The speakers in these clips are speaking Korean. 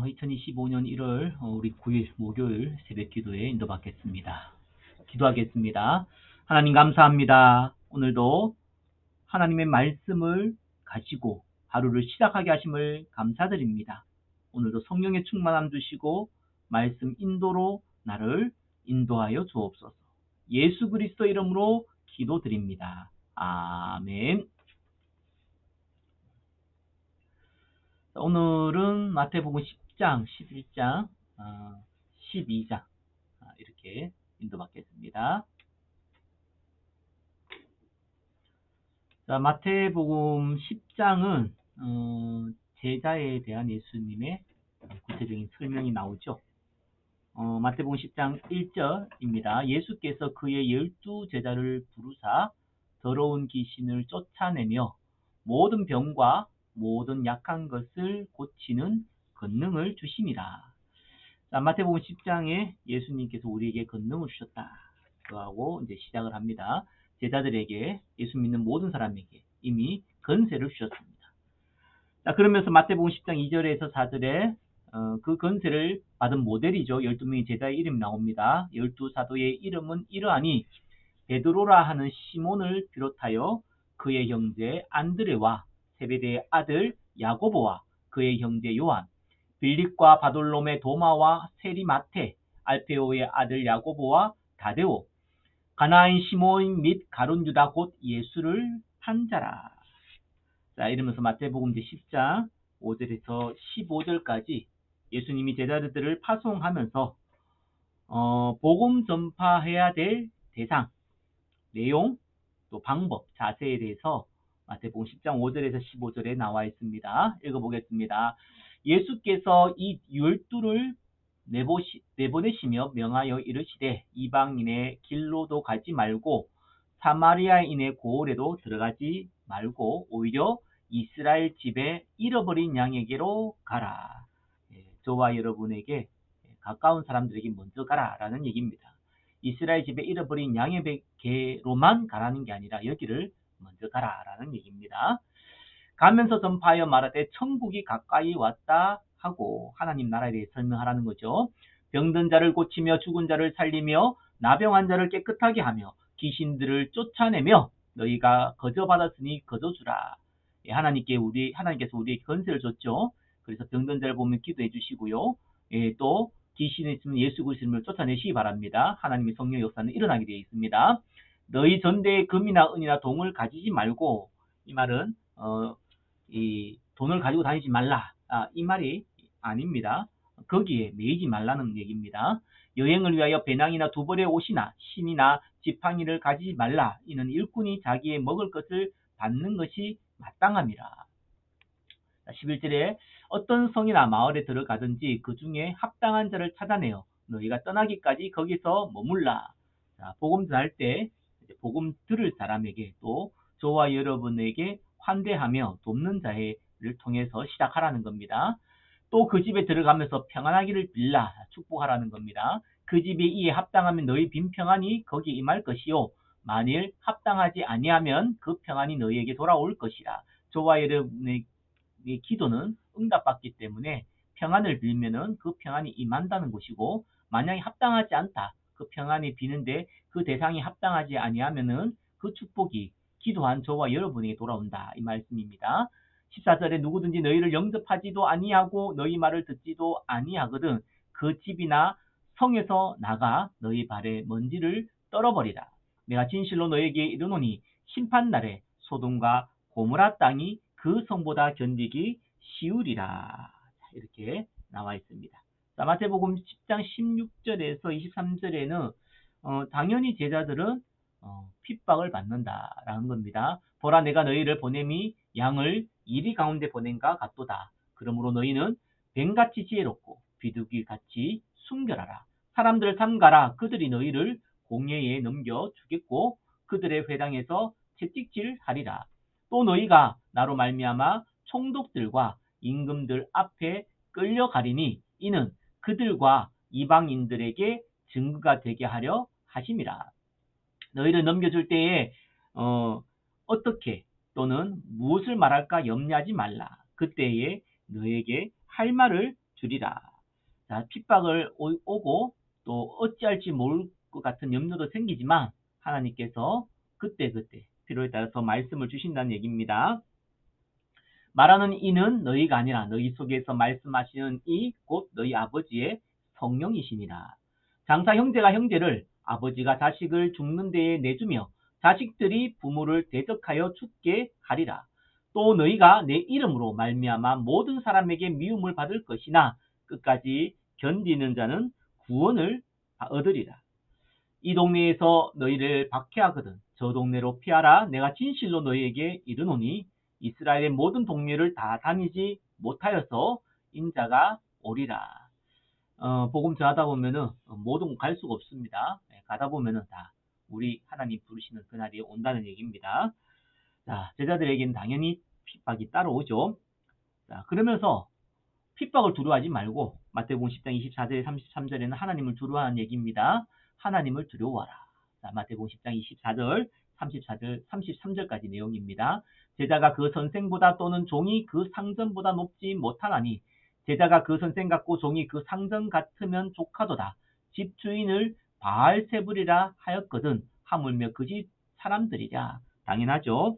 2025년 1월 우리 9일 목요일 새벽 기도에 인도받겠습니다. 기도하겠습니다. 하나님 감사합니다. 오늘도 하나님의 말씀을 가지고 하루를 시작하게 하심을 감사드립니다. 오늘도 성령의 충만함 주시고 말씀 인도로 나를 인도하여 주옵소서. 예수 그리스도 이름으로 기도드립니다. 아멘. 오늘은 마태복음 10장, 11장, 12장 이렇게 인도받겠습니다. 자, 마태복음 10장은 제자에 대한 예수님의 구체적인 설명이 나오죠. 마태복음 10장 1절입니다. 예수께서 그의 12제자를 부르사 더러운 귀신을 쫓아내며 모든 병과 모든 약한 것을 고치는 권능을 주심이라. 자, 마태복음 10장에 예수님께서 우리에게 권능을 주셨다. 그하고 이제 시작을 합니다. 제자들에게, 예수 믿는 모든 사람에게 이미 권세를 주셨습니다. 자, 그러면서 마태복음 10장 2절에서 4절에 그 권세를 받은 모델이죠. 12명의 제자의 이름이 나옵니다. 12사도의 이름은 이러하니 베드로라 하는 시몬을 비롯하여 그의 형제 안드레와 세베대의 아들 야고보와 그의 형제 요한, 빌립과 바돌롬의 도마와 세리마테, 알페오의 아들 야고보와 다데오, 가나인 시몬 및 가룟 유다 곧 예수를 한 자라. 자, 이러면서 마태복음 10장 5절에서 15절까지 예수님이 제자들을 파송하면서 복음 전파해야 될 대상, 내용, 또 방법, 자세에 대해서 마태복음 10장 5절에서 15절에 나와 있습니다. 읽어보겠습니다. 예수께서 이 12를 내보내시며 명하여 이르시되 이방인의 길로도 가지 말고 사마리아인의 고을에도 들어가지 말고 오히려 이스라엘 집에 잃어버린 양에게로 가라. 저와 여러분에게 가까운 사람들에게 먼저 가라라는 얘기입니다. 이스라엘 집에 잃어버린 양에게로만 가라는 게 아니라 여기를 먼저 가라라는 얘기입니다. 가면서 전파하여 말하되 천국이 가까이 왔다 하고 하나님 나라에 대해 설명하라는 거죠. 병든 자를 고치며 죽은 자를 살리며 나병한 자를 깨끗하게 하며 귀신들을 쫓아내며 너희가 거저 받았으니 거저 주라. 하나님께서 우리에게 권세를 줬죠. 그래서 병든 자를 보면 기도해 주시고요. 또 귀신이 있으면 예수 그리스도를 쫓아내시기 바랍니다. 하나님의 성령의 역사는 일어나게 되어 있습니다. 너희 전대에 금이나 은이나 동을 가지지 말고, 이 말은 이 돈을 가지고 다니지 말라, 이 말이 아닙니다. 거기에 매이지 말라는 얘기입니다. 여행을 위하여 배낭이나 두 벌의 옷이나 신이나 지팡이를 가지지 말라. 이는 일꾼이 자기의 먹을 것을 받는 것이 마땅함이라. 11절에 어떤 성이나 마을에 들어가든지 그 중에 합당한 자를 찾아내어 너희가 떠나기까지 거기서 머물라. 자, 복음 전할 때 복음 들을 사람에게 또 저와 여러분에게 환대하며 돕는 자를 통해서 시작하라는 겁니다. 또 그 집에 들어가면서 평안하기를 빌라, 축복하라는 겁니다. 그 집이 이에 합당하면 너희 빈 평안이 거기 임할 것이요 만일 합당하지 아니하면 그 평안이 너희에게 돌아올 것이라. 저와 여러분의 기도는 응답받기 때문에 평안을 빌면은 그 평안이 임한다는 것이고, 만약에 합당하지 않다, 그 평안이 비는데 그 대상이 합당하지 아니하면은 그 축복이 기도한 저와 여러분에게 돌아온다, 이 말씀입니다. 14절에 누구든지 너희를 영접하지도 아니하고 너희 말을 듣지도 아니하거든 그 집이나 성에서 나가 너희 발에 먼지를 떨어버리라. 내가 진실로 너희에게 이르노니 심판날에 소돔과 고모라 땅이 그 성보다 견디기 쉬우리라. 이렇게 나와 있습니다. 자, 마태복음 10장 16절에서 23절에는 당연히 제자들은 핍박을 받는다라는 겁니다. 보라, 내가 너희를 보냄이 양을 이리 가운데 보낸가 같도다. 그러므로 너희는 뱀같이 지혜롭고 비둘기같이 순결하라. 사람들을 삼가라. 그들이 너희를 공회에 넘겨주겠고 그들의 회당에서 채찍질하리라. 또 너희가 나로 말미암아 총독들과 임금들 앞에 끌려가리니 이는 그들과 이방인들에게 증거가 되게 하려 하심이라. 너희를 넘겨줄 때에 어떻게 또는 무엇을 말할까 염려하지 말라. 그때에 너에게 할 말을 주리라. 자, 핍박을 오고 또 어찌할지 모를 것 같은 염려도 생기지만 하나님께서 그때그때 필요에 따라서 말씀을 주신다는 얘기입니다. 말하는 이는 너희가 아니라 너희 속에서 말씀하시는 이 곧 너희 아버지의 성령이시니라. 장사 형제가 형제를 아버지가 자식을 죽는 데에 내주며 자식들이 부모를 대적하여 죽게 하리라. 또 너희가 내 이름으로 말미암아 모든 사람에게 미움을 받을 것이나 끝까지 견디는 자는 구원을 얻으리라. 이 동네에서 너희를 박해하거든 저 동네로 피하라. 내가 진실로 너희에게 이르노니 이스라엘의 모든 동네를 다 다니지 못하여서 인자가 오리라. 복음 전하다 보면은 모든 곳 갈 수가 없습니다. 가다 보면은 다 우리 하나님 부르시는 그날이 온다는 얘기입니다. 자, 제자들에게는 당연히 핍박이 따라오죠. 자, 그러면서 핍박을 두려워하지 말고 마태복음 10장 24절 33절에는 하나님을 두려워하는 얘기입니다. 하나님을 두려워하라. 자, 마태복음 10장 24절 34절 33절까지 내용입니다. 제자가 그 선생보다 또는 종이 그 상전보다 높지 못하나니 제자가 그 선생 같고 종이 그 상전 같으면 족하도다. 집주인을 바알세불이라 하였거든 하물며 그 집 사람들이랴. 당연하죠.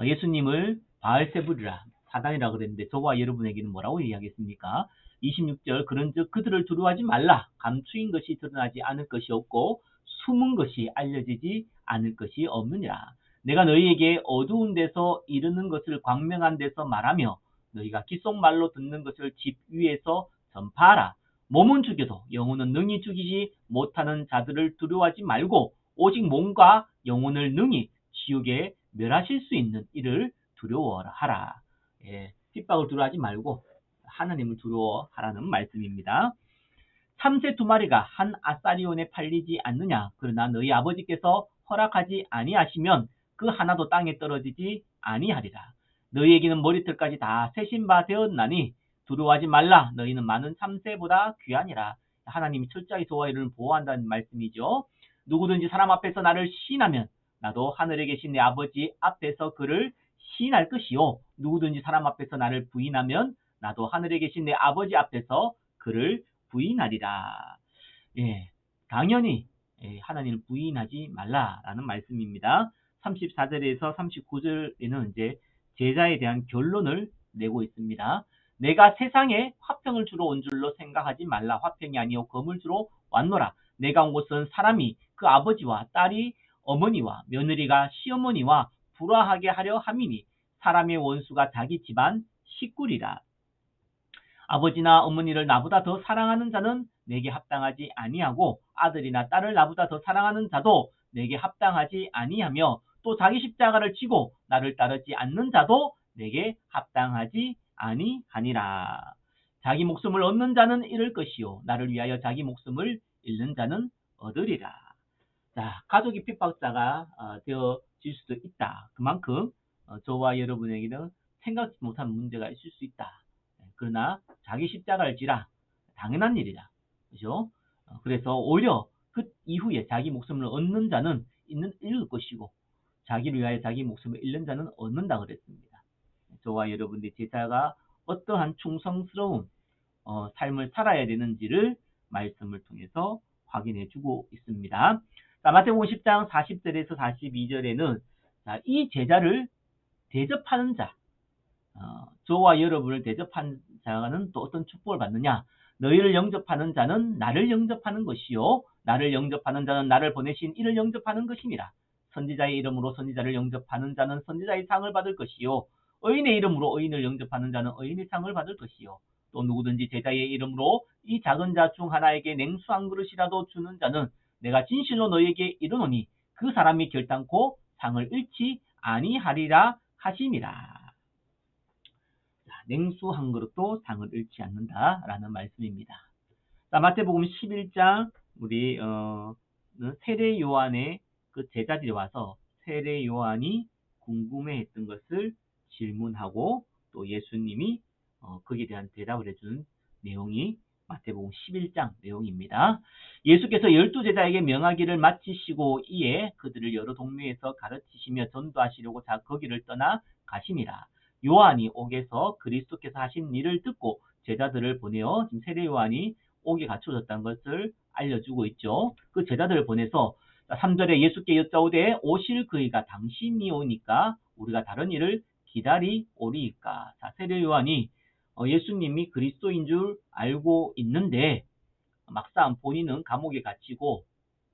예수님을 바알세불이라 사단이라 그랬는데 저와 여러분에게는 뭐라고 이야기했습니까? 26절 그런즉 그들을 두려워하지 말라. 감추인 것이 드러나지 않을 것이 없고 숨은 것이 알려지지 않을 것이 없느니라. 내가 너희에게 어두운 데서 이르는 것을 광명한 데서 말하며 너희가 귓속말로 듣는 것을 집 위에서 전파하라. 몸은 죽여도 영혼은 능히 죽이지 못하는 자들을 두려워하지 말고 오직 몸과 영혼을 능히 지옥에 멸하실 수 있는 이를 두려워하라. 핍박을 두려워하지 말고 하나님을 두려워하라는 말씀입니다. 참새 2마리가 한 아사리온에 팔리지 않느냐. 그러나 너희 아버지께서 허락하지 아니하시면 그 하나도 땅에 떨어지지 아니하리라. 너희에게는 머리털까지 다 세신 바 되었나니 두려워하지 말라. 너희는 많은 참새보다 귀하니라. 하나님이 철저히 저와 너희를 보호한다는 말씀이죠. 누구든지 사람 앞에서 나를 시인하면 나도 하늘에 계신 내 아버지 앞에서 그를 시인할 것이요. 누구든지 사람 앞에서 나를 부인하면 나도 하늘에 계신 내 아버지 앞에서 그를 부인하리라. 당연히 하나님을 부인하지 말라라는 말씀입니다. 34절에서 39절에는 이제 제자에 대한 결론을 내고 있습니다. 내가 세상에 화평을 주러 온 줄로 생각하지 말라. 화평이 아니요 검을 주러 왔노라. 내가 온 곳은 사람이 그 아버지와 딸이 어머니와 며느리가 시어머니와 불화하게 하려 함이니 사람의 원수가 자기 집안 식구리라. 아버지나 어머니를 나보다 더 사랑하는 자는 내게 합당하지 아니하고 아들이나 딸을 나보다 더 사랑하는 자도 내게 합당하지 아니하며 또 자기 십자가를 지고 나를 따르지 않는 자도 내게 합당하지 아니하니라. 자기 목숨을 얻는 자는 잃을 것이요 나를 위하여 자기 목숨을 잃는 자는 얻으리라. 자, 가족이 핍박자가 되어질 수도 있다. 그만큼 저와 여러분에게는 생각지 못한 문제가 있을 수 있다. 그러나 자기 십자가를 지라 당연한 일이다. 그죠? 그래서 오히려 그 이후에 자기 목숨을 얻는 자는 잃을 것이고 자기를 위하여 자기 목숨을 잃는 자는 얻는다 그랬습니다. 저와 여러분들의 제자가 어떠한 충성스러운 삶을 살아야 되는지를 말씀을 통해서 확인해 주고 있습니다. 자, 마태복음 10장 40절에서 42절에는 이 제자를 대접하는 자, 저와 여러분을 대접하는 자는 또 어떤 축복을 받느냐? 너희를 영접하는 자는 나를 영접하는 것이요 나를 영접하는 자는 나를 보내신 이를 영접하는 것이니라. 선지자의 이름으로 선지자를 영접하는 자는 선지자의 상을 받을 것이요 의인의 이름으로 의인을 영접하는 자는 의인의 상을 받을 것이요 또 누구든지 제자의 이름으로 이 작은 자 중 하나에게 냉수 한 그릇이라도 주는 자는 내가 진실로 너희에게 이르노니 그 사람이 결단코 상을 잃지 아니하리라 하심이라. 냉수 한 그릇도 상을 잃지 않는다라는 말씀입니다. 자, 마태복음 11장 우리 세례 요한의 그 제자들이 와서 세례 요한이 궁금해했던 것을 질문하고 또 예수님이 거기에 대한 대답을 해주는 내용이 마태복음 11장 내용입니다. 예수께서 12제자에게 명하기를 마치시고 이에 그들을 여러 동네에서 가르치시며 전도하시려고 거기를 떠나 가시니라. 요한이 옥에서 그리스도께서 하신 일을 듣고 제자들을 보내어 지금 세례 요한이 옥에 갇혀졌다는 것을 알려주고 있죠. 그 제자들을 보내서 3절에 예수께 여짜오되 오실 그이가 당신이 오니까 우리가 다른 일을 기다리오리이까. 자, 세례 요한이 예수님이 그리스도인 줄 알고 있는데 막상 본인은 감옥에 갇히고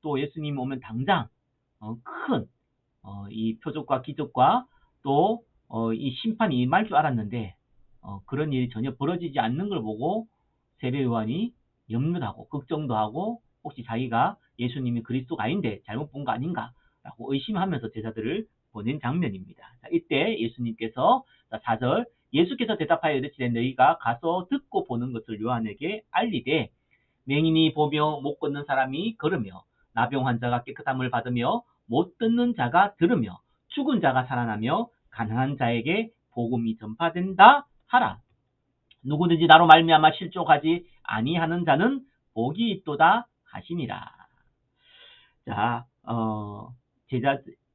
또 예수님 오면 당장 큰 이 표적과 기적과 또 이 심판이 임할 줄 알았는데 그런 일이 전혀 벌어지지 않는 걸 보고 세례 요한이 염려도 하고 걱정도 하고 혹시 자기가 예수님이 그리스도가 아닌데 잘못 본 거 아닌가 라고 의심하면서 제자들을 보낸 장면입니다. 자, 이때 예수님께서 4절 예수께서 대답하여 이르시되 너희가 가서 듣고 보는 것을 요한에게 알리되 맹인이 보며 못 걷는 사람이 걸으며 나병 환자가 깨끗함을 받으며 못 듣는 자가 들으며 죽은 자가 살아나며 가난한 자에게 복음이 전파된다 하라. 누구든지 나로 말미암아 실족하지 아니하는 자는 복이 있도다 하시니라. 자,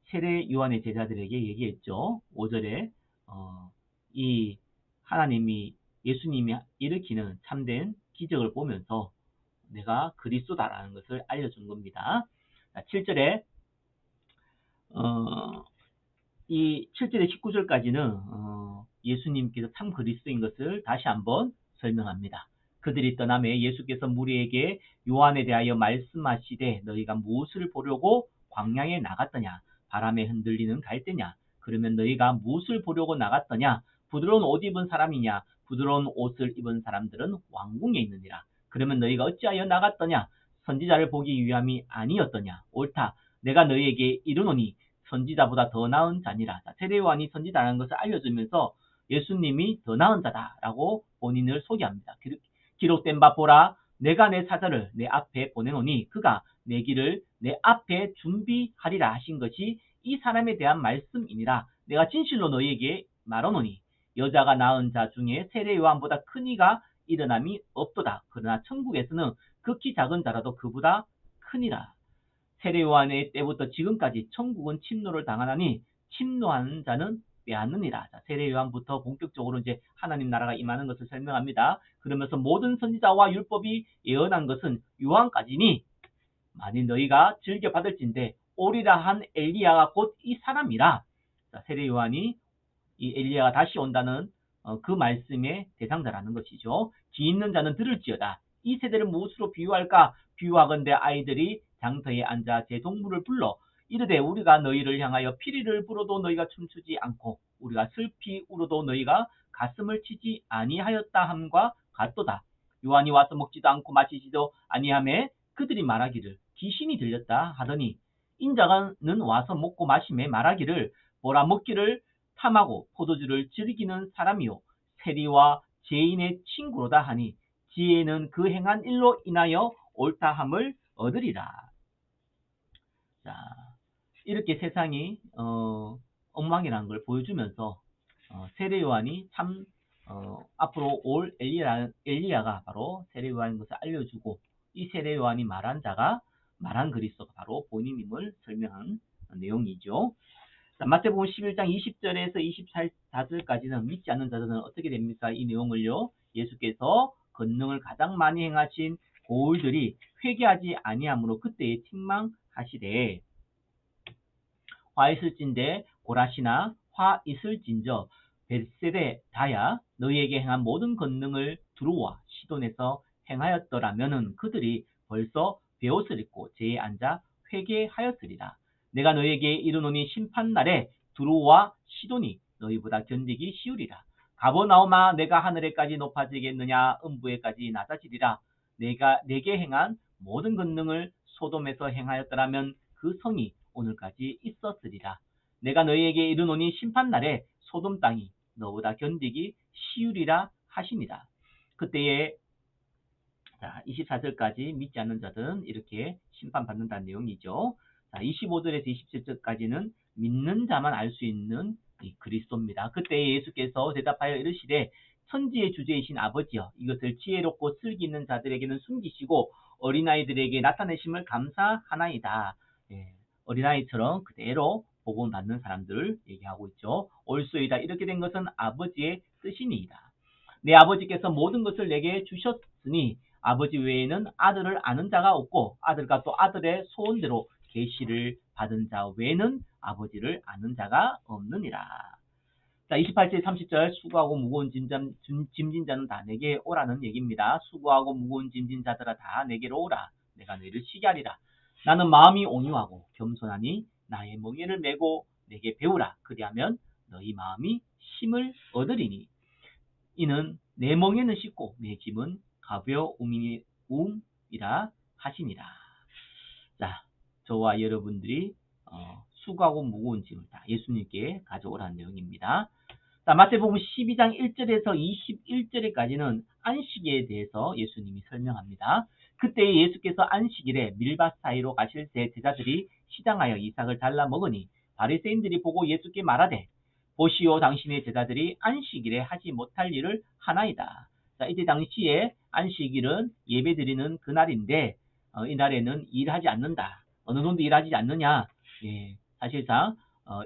세례 요한의 제자들에게 얘기했죠. 5절에 이 하나님이 예수님이 일으키는 참된 기적을 보면서 내가 그리스도다라는 것을 알려준 겁니다. 7절에 이 7절에 19절까지는 예수님께서 참 그리스도인 것을 다시 한번 설명합니다. 그들이 떠나매 예수께서 무리에게 요한에 대하여 말씀하시되 너희가 무엇을 보려고 광야에 나갔더냐 바람에 흔들리는 갈대냐 그러면 너희가 무엇을 보려고 나갔더냐 부드러운 옷 입은 사람이냐 부드러운 옷을 입은 사람들은 왕궁에 있느니라. 그러면 너희가 어찌하여 나갔더냐 선지자를 보기 위함이 아니었더냐 옳다 내가 너희에게 이르노니 선지자보다 더 나은 자니라. 세례 요한이 선지자라는 것을 알려주면서 예수님이 더 나은 자다라고 본인을 소개합니다. 기록된 바 보라 내가 내 사자를 내 앞에 보내노니 그가 내 길을 내 앞에 준비하리라 하신 것이 이 사람에 대한 말씀이니라. 내가 진실로 너희에게 말하노니 여자가 낳은 자 중에 세례 요한보다 큰 이가 일어남이 없도다. 그러나 천국에서는 극히 작은 자라도 그보다 크니라. 세례 요한의 때부터 지금까지 천국은 침노를 당하나니 침노하는 자는 빼앗느니라. 세례 요한부터 본격적으로 이제 하나님 나라가 임하는 것을 설명합니다. 그러면서 모든 선지자와 율법이 예언한 것은 요한까지니 만일 너희가 즐겨 받을진대 오리라 한 엘리야가 곧 이 사람이라. 세례 요한이 이 엘리야가 다시 온다는 그 말씀의 대상자라는 것이죠. 귀 있는 자는 들을지어다. 이 세대를 무엇으로 비유할까? 비유하건대 아이들이 장터에 앉아 제 동물을 불러 이르되 우리가 너희를 향하여 피리를 불어도 너희가 춤추지 않고 우리가 슬피 울어도 너희가 가슴을 치지 아니하였다 함과 같도다. 요한이 와서 먹지도 않고 마시지도 아니하매 그들이 말하기를 귀신이 들렸다 하더니 인자가는 와서 먹고 마시매 말하기를 보라 먹기를 탐하고 포도주를 즐기는 사람이요 세리와 죄인의 친구로다 하니 지혜는 그 행한 일로 인하여 옳다함을 얻으리라. 자, 이렇게 세상이 엉망이라는 걸 보여주면서 세례 요한이 참 앞으로 올 엘리야가 바로 세례 요한인 것을 알려주고 이 세례 요한이 말한 자가 말한 그리스도가 바로 본인임을 설명한 내용이죠. 자, 마태복음 11장 20절에서 24절까지는 믿지 않는 자들은 어떻게 됩니까? 이 내용을요. 예수께서 권능을 가장 많이 행하신 고울들이 회개하지 아니하므로 그때에 책망하시되 화 있을진대 고라시나 화 있을진저 벳세데 다야 너희에게 행한 모든 권능을 두루와 시돈에서 행하였더라면은 그들이 벌써 베옷을 입고 제에 앉아 회개하였으리라. 내가 너희에게 이르노니 심판날에 두루와 시돈이 너희보다 견디기 쉬우리라. 가버나움아 내가 하늘에까지 높아지겠느냐 음부에까지 낮아지리라. 내가 내게 행한 모든 권능을 소돔에서 행하였더라면 그 성이 오늘까지 있었으리라. 내가 너희에게 이르노니 심판날에 소돔 땅이 너보다 견디기 쉬우리라 하시니라. 그때에 24절까지 믿지 않는 자들은 이렇게 심판받는다는 내용이죠. 25절에서 27절까지는 믿는 자만 알 수 있는 그리스도입니다. 그때 예수께서 대답하여 이르시되 천지의 주제이신 아버지여 이것을 지혜롭고 슬기 있는 자들에게는 숨기시고 어린아이들에게 나타내심을 감사하나이다. 어린아이처럼 그대로 복음 받는 사람들을 얘기하고 있죠. 올소이다 이렇게 된 것은 아버지의 뜻이니이다. 내 아버지께서 모든 것을 내게 주셨으니 아버지 외에는 아들을 아는 자가 없고 아들과 또 아들의 소원대로 계시를 받은 자 외에는 아버지를 아는 자가 없느니라. 자, 28절 30절 수고하고 무거운 짐진 자는 다 내게 오라는 얘기입니다. 수고하고 무거운 짐진 자들아 다 내게로 오라. 내가 너희를 쉬게 하리라. 나는 마음이 온유하고 겸손하니 나의 멍에를 메고 내게 배우라. 그리하면 너희 마음이 힘을 얻으리니 이는 내 멍에는 쉽고 내 짐은 가벼움이라 하시니라. 자, 저와 여러분들이 수고하고 무거운 짐을 다 예수님께 가져오라는 내용입니다. 자, 마태복음 12장 1절에서 21절까지는 안식일에 대해서 예수님이 설명합니다. 그때 예수께서 안식일에 밀밭 사이로 가실 때 제자들이 시장하여 이삭을 잘라 먹으니 바리새인들이 보고 예수께 말하되 보시오 당신의 제자들이 안식일에 하지 못할 일을 하나이다. 자, 이때 당시에 안식일은 예배드리는 그날인데 이날에는 일하지 않는다. 어느 정도 일하지 않느냐? 예, 사실상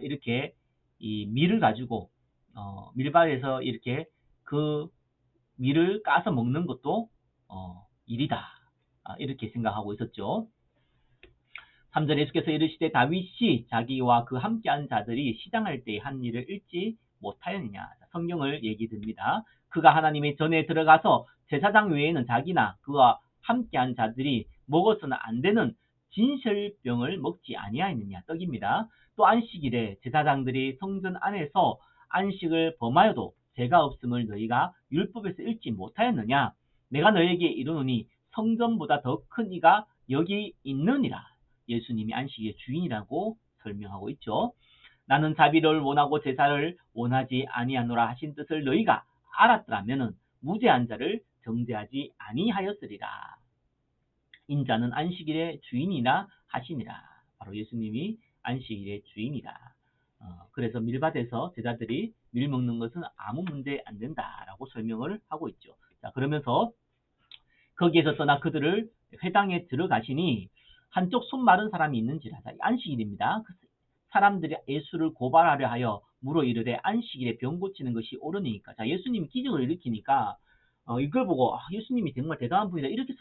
이렇게 이 밀을 가지고 밀밭에서 이렇게 그 밀을 까서 먹는 것도 일이다. 이렇게 생각하고 있었죠. 3절 예수께서 이르시되 다윗이 자기와 그 함께한 자들이 시장할 때 한 일을 읽지 못하였느냐. 성경을 얘기 듭니다. 그가 하나님의 전에 들어가서 제사장 외에는 자기나 그와 함께한 자들이 먹어서는 안 되는 진설병을 먹지 아니하였느냐. 떡입니다. 또 안식일에 제사장들이 성전 안에서 안식을 범하여도 죄가 없음을 너희가 율법에서 읽지 못하였느냐. 내가 너에게 이르노니 성전보다 더 큰 이가 여기 있느니라. 예수님이 안식의 주인이라고 설명하고 있죠. 나는 자비를 원하고 제사를 원하지 아니하노라 하신 뜻을 너희가 알았더라면 무죄한 자를 정죄하지 아니하였으리라. 인자는 안식일의 주인이라 하시니라. 바로 예수님이 안식일의 주인이다. 그래서 밀밭에서 제자들이 밀 먹는 것은 아무 문제 안 된다라고 설명을 하고 있죠. 자, 그러면서 거기에서 떠나 그들을 회당에 들어가시니 한쪽 손 마른 사람이 있는지라. 안식일입니다. 사람들이 예수를 고발하려 하여 물어 이르되 안식일에 병 고치는 것이 옳으니까. 자, 예수님이 기적을 일으키니까 이걸 보고 예수님이 정말 대단한 분이다 이렇게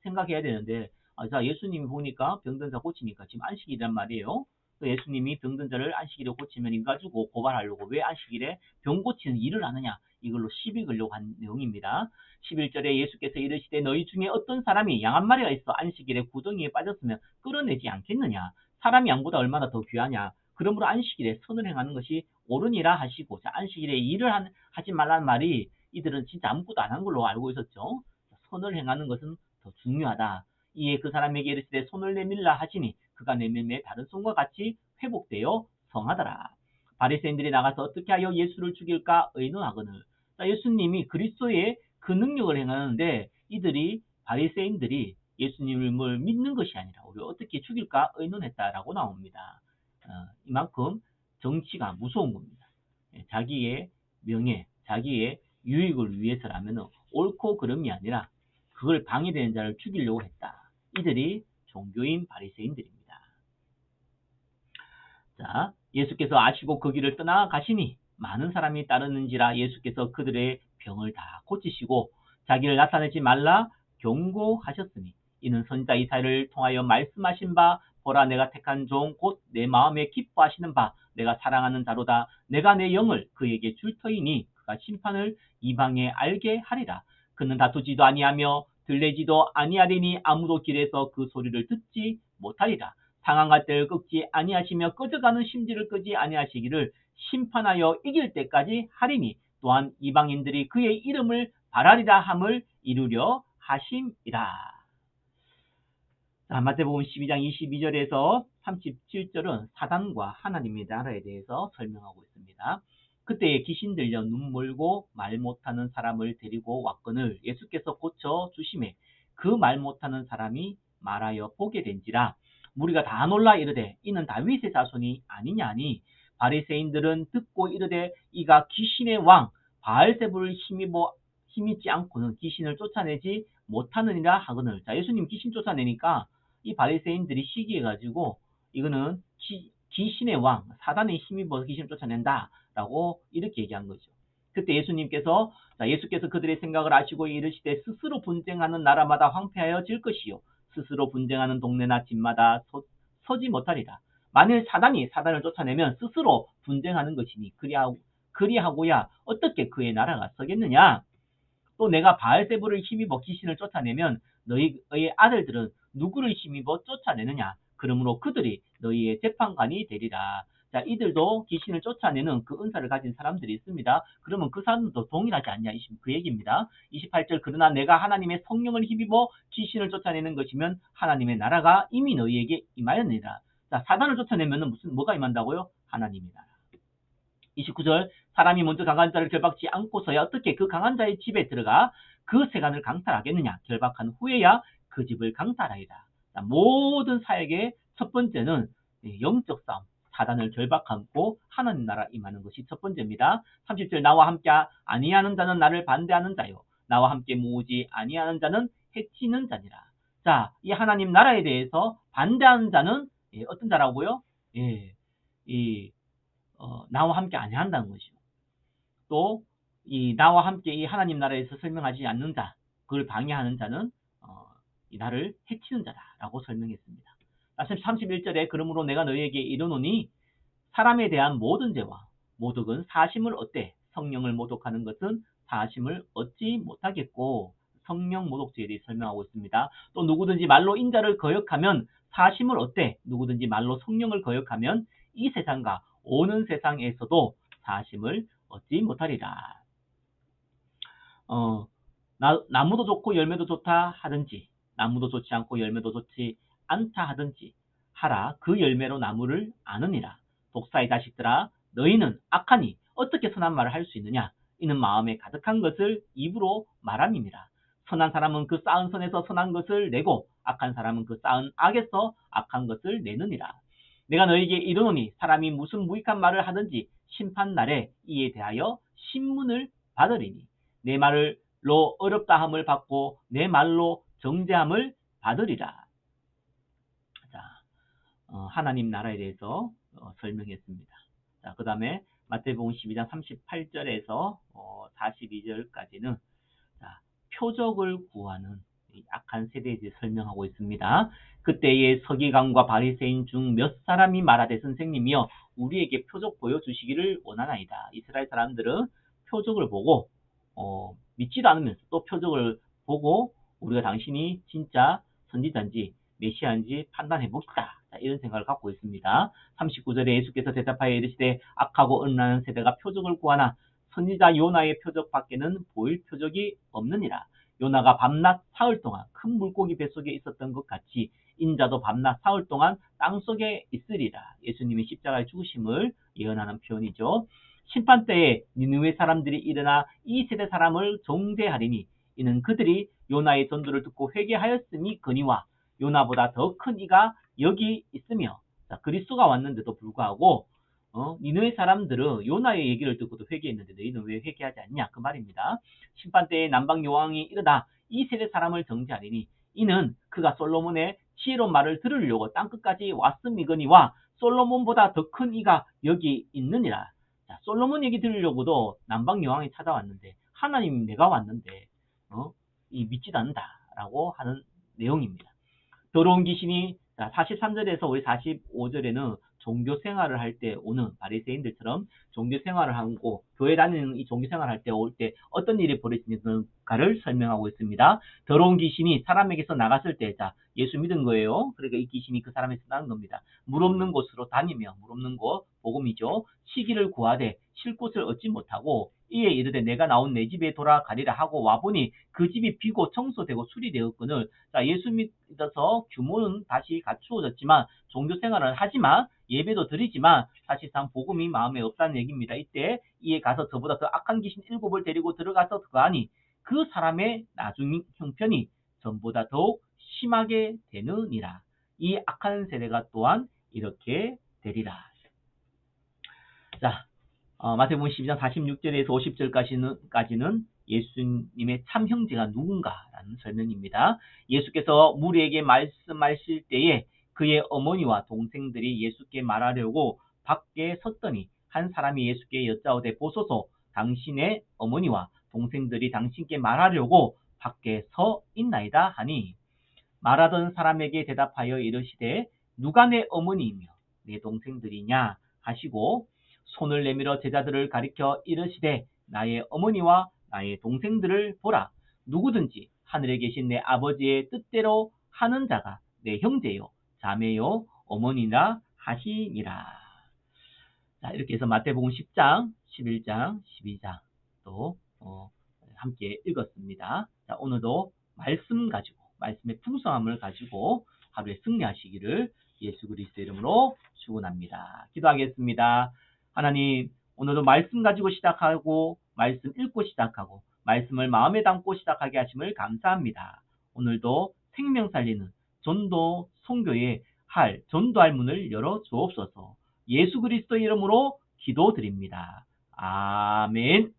생각해야 되는데 자, 예수님이 보니까 병든 자 고치니까 지금 안식일이란 말이에요. 예수님이 병든 자를 안식일에 고치면 이거 가지고 고발하려고 왜 안식일에 병 고치는 일을 하느냐 이걸로 시비 걸려고 한 내용입니다. 11절에 예수께서 이르시되 너희 중에 어떤 사람이 양 한 마리가 있어 안식일에 구덩이에 빠졌으면 끌어내지 않겠느냐. 사람이 양보다 얼마나 더 귀하냐. 그러므로 안식일에 선을 행하는 것이 옳으니라 하시고, 자, 안식일에 일을 하지 말라는 말이 이들은 진짜 아무것도 안 한 걸로 알고 있었죠. 선을 행하는 것은 더 중요하다. 이에 그 사람에게 이르시되 손을 내밀라 하시니 그가 내밀매 다른 손과 같이 회복되어 성하더라. 바리새인들이 나가서 어떻게 하여 예수를 죽일까 의논하거늘. 자, 예수님이 그리스도의 그 능력을 행하는데 이들이 바리새인들이 예수님을 믿는 것이 아니라 우리를 어떻게 죽일까 의논했다라고 나옵니다. 이만큼 정치가 무서운 겁니다. 자기의 명예, 자기의 유익을 위해서라면 옳고 그름이 아니라 그걸 방해되는 자를 죽이려고 했다. 이들이 종교인 바리새인들입니다. 자, 예수께서 아시고 그 길을 떠나가시니 많은 사람이 따르는지라 예수께서 그들의 병을 다 고치시고 자기를 나타내지 말라 경고하셨으니 이는 선지자 이사야를 통하여 말씀하신 바 보라 내가 택한 종 곧 내 마음에 기뻐하시는 바 내가 사랑하는 자로다. 내가 내 영을 그에게 줄 터이니 그가 심판을 이방에 알게 하리라. 그는 다투지도 아니하며 들레지도 아니하리니 아무도 길에서 그 소리를 듣지 못하리라. 상한 때를 꺾지 아니하시며 꺼져가는 심지를 끄지 아니하시기를 심판하여 이길 때까지 하리니 또한 이방인들이 그의 이름을 바라리라 함을 이루려 하심이라. 자, 마태복음 12장 22절에서 37절은 사단과 하나님의 나라에 대해서 설명하고 있습니다. 그때에 귀신 들려 눈 멀고 말 못하는 사람을 데리고 왔거늘 예수께서 고쳐 주심에 그 말 못하는 사람이 말하여 보게 된지라. 무리가 다 놀라 이르되 이는 다윗의 자손이 아니냐 하니 바리새인들은 듣고 이르되 이가 귀신의 왕 바알세불을 힘입지 않고는 귀신을 쫓아내지 못하느니라 하거늘. 자, 예수님 귀신 쫓아내니까 이 바리새인들이 시기해가지고 이거는 귀신의 왕 사단의 힘입어서 귀신을 쫓아낸다 라고 이렇게 얘기한 거죠. 그때 예수님께서 예수께서 그들의 생각을 아시고 이르시되 스스로 분쟁하는 나라마다 황폐하여질 것이요 스스로 분쟁하는 동네나 집마다 서지 못하리라. 만일 사단을 쫓아내면 스스로 분쟁하는 것이니 그리하고야 어떻게 그의 나라가 서겠느냐. 또 내가 바알세불을 힘입어 귀신을 쫓아내면 너희의 아들들은 누구를 힘입어 쫓아내느냐. 그러므로 그들이 너희의 재판관이 되리라. 자, 이들도 귀신을 쫓아내는 그 은사를 가진 사람들이 있습니다. 그러면 그 사람들도 동일하지 않냐, 그 얘기입니다. 28절, 그러나 내가 하나님의 성령을 힘입어 귀신을 쫓아내는 것이면 하나님의 나라가 이미 너희에게 임하였느니라. 자, 사단을 쫓아내면 뭐가 임한다고요? 하나님의 나라. 29절, 사람이 먼저 강한 자를 결박지 않고서야 어떻게 그 강한 자의 집에 들어가 그 세간을 강탈하겠느냐. 결박한 후에야 그 집을 강탈하리라. 자, 모든 사역의 첫 번째는 영적 싸움, 사단을 결박하고 하나님 나라 임하는 것이 첫 번째입니다. 30절, 나와 함께 아니하는 자는 나를 반대하는 자요 나와 함께 모으지 아니하는 자는 해치는 자니라. 자, 이 하나님 나라에 대해서 반대하는 자는 어떤 자라고요? 나와 함께 아니한다는 것이요. 또 이 나와 함께 이 하나님 나라에서 설명하지 않는 자, 그걸 방해하는 자는 이 나를 해치는 자다라고 설명했습니다. 31절에 그러므로 내가 너희에게 이르노니 사람에 대한 모든 죄와 모독은 사심을 얻되 성령을 모독하는 것은 사심을 얻지 못하겠고, 성령 모독죄에 대해 설명하고 있습니다. 또 누구든지 말로 인자를 거역하면 사심을 얻되 누구든지 말로 성령을 거역하면 이 세상과 오는 세상에서도 사심을 얻지 못하리라. 나무도 좋고 열매도 좋다 하든지 나무도 좋지 않고 열매도 좋지 않다 하든지 하라. 그 열매로 나무를 아느니라. 독사의 자식들아, 너희는 악하니 어떻게 선한 말을 할 수 있느냐. 이는 마음에 가득한 것을 입으로 말함이니라. 선한 사람은 그 쌓은 선에서 선한 것을 내고 악한 사람은 그 쌓은 악에서 악한 것을 내느니라. 내가 너희에게 이르노니 사람이 무슨 무익한 말을 하든지 심판날에 이에 대하여 신문을 받으리니 내 말로 어렵다함을 받고 내 말로 정죄함을 받으리라. 자, 하나님 나라에 대해서 설명했습니다. 자, 그 다음에 마태복음 12장 38절에서 42절까지는 표적을 구하는 악한 세대에 대해 설명하고 있습니다. 그때의 서기관과 바리새인 중 몇 사람이 말하되 선생님이여 우리에게 표적 보여주시기를 원하나이다. 이스라엘 사람들은 표적을 보고 믿지도 않으면서 또 표적을 보고 우리가 당신이 진짜 선지자인지 메시아인지 판단해보겠다, 이런 생각을 갖고 있습니다. 39절에 예수께서 대답하여 이르시되 악하고 음란한 세대가 표적을 구하나 선지자 요나의 표적 밖에는 보일 표적이 없느니라. 요나가 밤낮 사흘 동안 큰 물고기 뱃속에 있었던 것 같이 인자도 밤낮 사흘 동안 땅속에 있으리라. 예수님이 십자가의 죽으심을 예언하는 표현이죠. 심판 때에 니느웨 사람들이 일어나 이 세대 사람을 정죄하리니 이는 그들이 요나의 전도를 듣고 회개하였으니 거니와 요나보다 더 큰 이가 여기 있으며. 자, 그리스도가 왔는데도 불구하고 니느웨 사람들은 요나의 얘기를 듣고도 회개했는데 너희는 왜 회개하지 않냐, 그 말입니다. 심판 때에 남방 여왕이 일어나 이 세대 사람을 정죄하리니 이는 그가 솔로몬의 지혜로운 말을 들으려고 땅끝까지 왔음이거니와 솔로몬보다 더 큰 이가 여기 있느니라. 자, 솔로몬 얘기 들으려고도 남방 여왕이 찾아왔는데 하나님 내가 왔는데 믿지도 않는다라고 하는 내용입니다. 더러운 귀신이 43절에서 우리 45절에는 종교 생활을 할 때 오는 바리새인들처럼 종교 생활을 하고 교회 다니는 이 종교 생활을 할 때 올 때 어떤 일이 벌어지는가를 설명하고 있습니다. 더러운 귀신이 사람에게서 나갔을 때, 자, 예수 믿은 거예요. 그러니까 이 귀신이 그 사람에서 나는 겁니다. 물 없는 곳으로 다니며, 물 없는 곳 복음이죠. 시기를 구하되 쉴 곳을 얻지 못하고 이에 이르되 내가 나온 내 집에 돌아가리라 하고 와보니 그 집이 비고 청소되고 수리되었거늘. 자, 예수 믿어서 규모는 다시 갖추어졌지만 종교 생활을 하지만 예배도 드리지만 사실상 복음이 마음에 없다는 얘기입니다. 이때 이에 가서 저보다 더 악한 귀신 7을 데리고 들어가서 거하니 그 사람의 나중 형편이 전보다 더욱 심하게 되느니라. 이 악한 세대가 또한 이렇게 되리라. 자, 마태복음 12장 46절에서 50절까지는 예수님의 참 형제가 누군가라는 설명입니다. 예수께서 무리에게 말씀하실 때에 그의 어머니와 동생들이 예수께 말하려고 밖에 섰더니 한 사람이 예수께 여짜오되 보소서 당신의 어머니와 동생들이 당신께 말하려고 밖에 서 있나이다 하니 말하던 사람에게 대답하여 이르시되 누가 내 어머니이며 내 동생들이냐 하시고 손을 내밀어 제자들을 가리켜 이르시되 나의 어머니와 나의 동생들을 보라. 누구든지 하늘에 계신 내 아버지의 뜻대로 하는 자가 내 형제요 자매요 어머니라 하시니라. 자, 이렇게 해서 마태복음 10장, 11장, 12장 또 함께 읽었습니다. 자, 오늘도 말씀 가지고 말씀의 풍성함을 가지고 하루에 승리하시기를 예수 그리스도의 이름으로 축원합니다. 기도하겠습니다. 하나님, 오늘도 말씀 가지고 시작하고 말씀 읽고 시작하고 말씀을 마음에 담고 시작하게 하심을 감사합니다. 오늘도 생명 살리는 전도 선교의 전도할 문을 열어 주옵소서. 예수 그리스도의 이름으로 기도드립니다. 아멘.